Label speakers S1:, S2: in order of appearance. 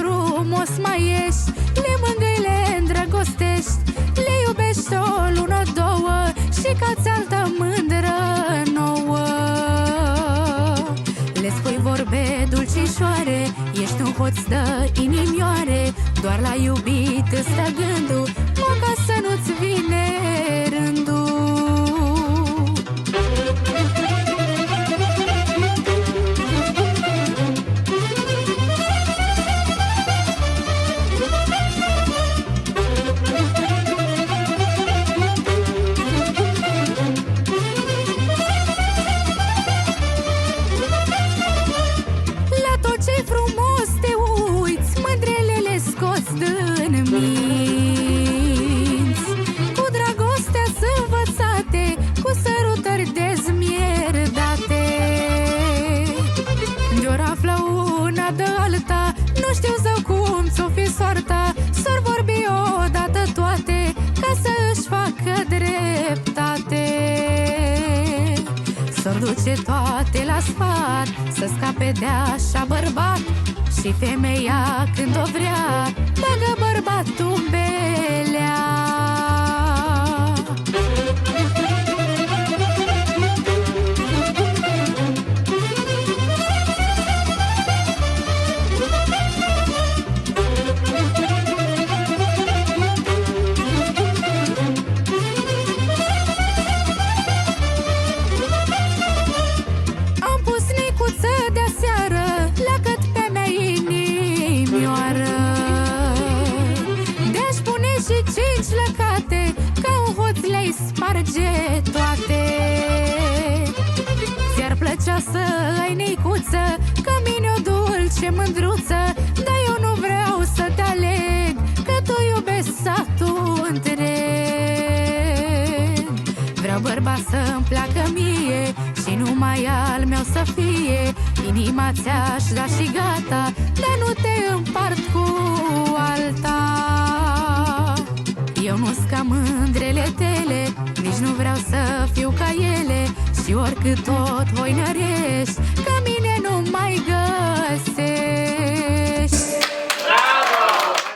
S1: frumos mai ești, le mângâi, le îndrăgostești, le iubești o lună, două și ca-ți altă mândră nouă. Le spui vorbe dulcișoare, ești un hoț de inimioare, doar la iubit îți stă gândul, mă, ca să nu-ți vine rândul. Frumos te uiți, mândrele le scoți din minți, cu dragostea învățate, cu sărutări dezmierdate. De-ori află una de alta, nu știu zău cum ți-o fi soarta, s-or vorbi odată toate, ca să își facă dreptate. S-or duce toate la sfat, să scape de așa bărbat, și femeia când o vrea, bagă bărbatul în belea. Cinci lăcate, ca un hoț le-ai sparge toate. Ți-ar plăcea să ai neicuță, că mine o dulce mândruță, dar eu nu vreau să te aleg, că tu iubesc satul întreg. Vreau bărbat să-mi placă mie și numai al meu să fie, inima ți-aș da și gata, dar nu te împart cu alta. Eu nu-s ca mândrele tele, nici nu vreau să fiu ca ele, și oricât tot voi nărești, ca mine